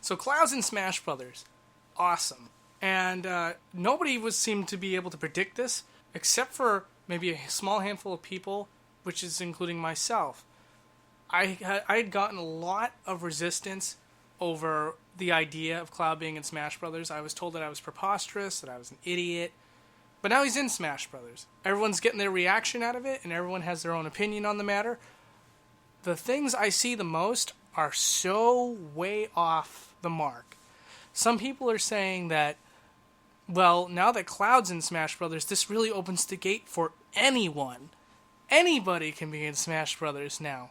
So Cloud's in Smash Brothers. Awesome. And nobody seemed to be able to predict this, except for maybe a small handful of people, which is including myself. I had gotten a lot of resistance over the idea of Cloud being in Smash Brothers. I was told that I was preposterous, that I was an idiot. But now he's in Smash Brothers. Everyone's getting their reaction out of it, and everyone has their own opinion on the matter. The things I see the most are so way off the mark. Some people are saying that, well, now that Cloud's in Smash Brothers, this really opens the gate for anyone. Anybody can be in Smash Brothers now.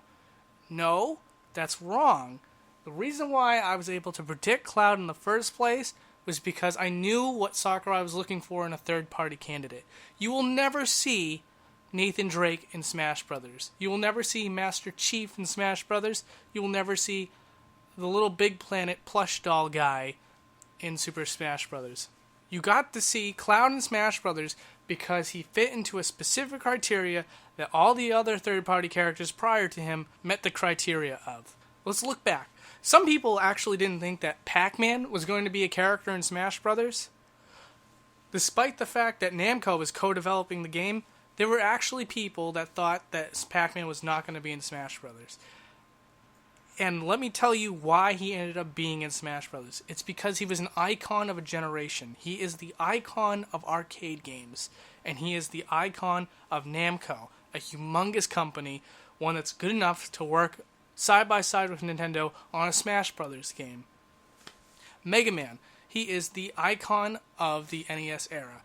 No, that's wrong. The reason why I was able to predict Cloud in the first place was because I knew what Sakurai was looking for in a third-party candidate. You will never see Nathan Drake in Smash Brothers. You will never see Master Chief in Smash Brothers. You will never see the little Big Planet plush doll guy in Super Smash Brothers. You got to see Cloud in Smash Brothers because he fit into a specific criteria that all the other third-party characters prior to him met the criteria of. Let's look back. Some people actually didn't think that Pac-Man was going to be a character in Smash Brothers. Despite the fact that Namco was co-developing the game, there were actually people that thought that Pac-Man was not going to be in Smash Brothers. And let me tell you why he ended up being in Smash Brothers. It's because he was an icon of a generation. He is the icon of arcade games. And he is the icon of Namco, a humongous company, one that's good enough to work side by side with Nintendo on a Smash Brothers game. Mega Man. He is the icon of the NES era.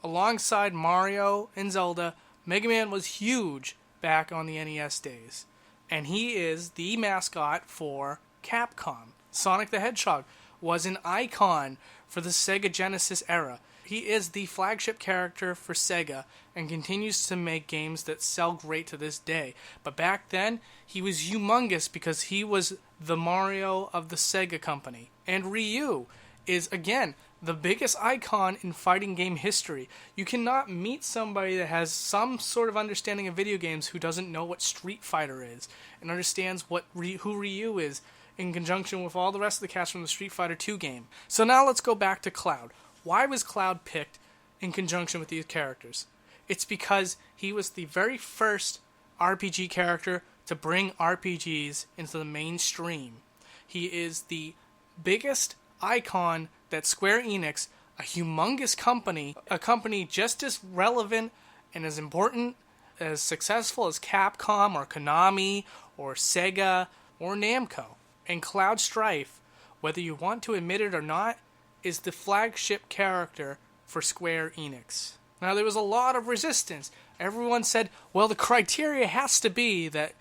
Alongside Mario and Zelda, Mega Man was huge back on the NES days. And he is the mascot for Capcom. Sonic the Hedgehog was an icon for the Sega Genesis era. He is the flagship character for Sega and continues to make games that sell great to this day. But back then, he was humongous because he was the Mario of the Sega company. And Ryu is, again, the biggest icon in fighting game history. You cannot meet somebody that has some sort of understanding of video games who doesn't know what Street Fighter is and understands who Ryu is in conjunction with all the rest of the cast from the Street Fighter 2 game. So now let's go back to Cloud. Why was Cloud picked in conjunction with these characters? It's because he was the very first RPG character to bring RPGs into the mainstream. He is the biggest icon that Square Enix, a humongous company, a company just as relevant and as important, as successful as Capcom or Konami or Sega or Namco. And Cloud Strife, whether you want to admit it or not, is the flagship character for Square Enix. Now, there was a lot of resistance. Everyone said, well, the criteria has to be that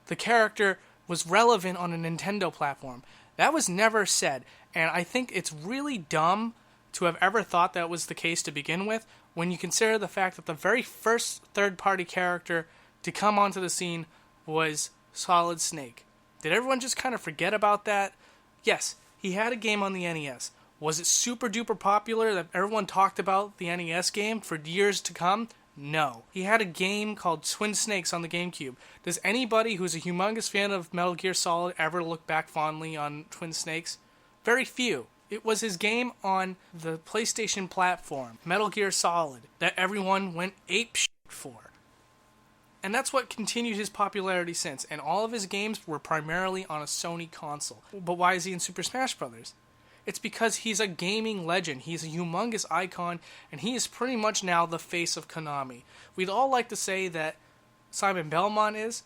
the character was relevant on a Nintendo platform. That was never said, and I think it's really dumb to have ever thought that was the case to begin with, when you consider the fact that the very first third-party character to come onto the scene was Solid Snake. Did everyone just kind of forget about that? Yes, he had a game on the NES. Was it super duper popular that everyone talked about the NES game for years to come? No. He had a game called Twin Snakes on the GameCube. Does anybody who's a humongous fan of Metal Gear Solid ever look back fondly on Twin Snakes? Very few. It was his game on the PlayStation platform, Metal Gear Solid, that everyone went apeshit for. And that's what continued his popularity since. And all of his games were primarily on a Sony console. But why is he in Super Smash Bros.? It's because he's a gaming legend. He's a humongous icon, and he is pretty much now the face of Konami. We'd all like to say that Simon Belmont is,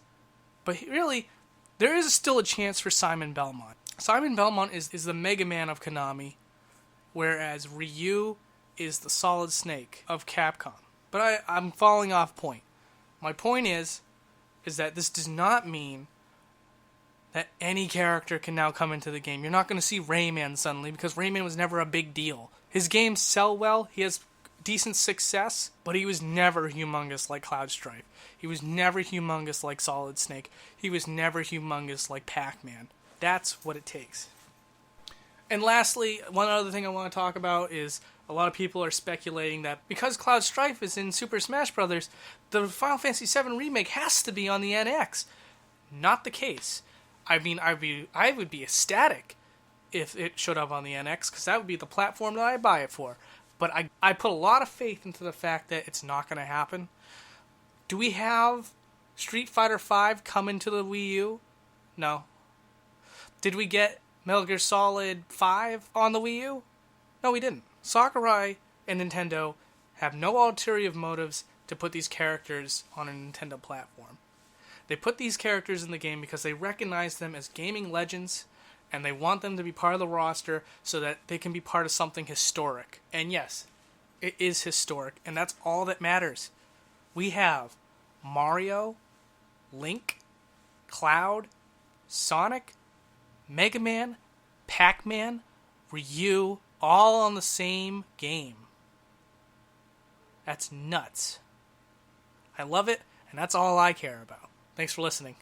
but really, there is still a chance for Simon Belmont. Simon Belmont is the Mega Man of Konami, whereas Ryu is the Solid Snake of Capcom. But I'm falling off point. My point is that this does not mean that any character can now come into the game. You're not going to see Rayman suddenly, because Rayman was never a big deal. His games sell well, he has decent success, but he was never humongous like Cloud Strife. He was never humongous like Solid Snake. He was never humongous like Pac-Man. That's what it takes. And lastly, one other thing I want to talk about is a lot of people are speculating that because Cloud Strife is in Super Smash Bros., the Final Fantasy VII Remake has to be on the NX. Not the case. I mean, I would be ecstatic if it showed up on the NX, because that would be the platform that I buy it for. But I put a lot of faith into the fact that it's not going to happen. Do we have Street Fighter V come into the Wii U? No. Did we get Metal Gear Solid 5 on the Wii U? No, we didn't. Sakurai and Nintendo have no ulterior motives to put these characters on a Nintendo platform. They put these characters in the game because they recognize them as gaming legends, and they want them to be part of the roster so that they can be part of something historic. And yes, it is historic, and that's all that matters. We have Mario, Link, Cloud, Sonic, Mega Man, Pac-Man, Ryu, all on the same game. That's nuts. I love it, and that's all I care about. Thanks for listening.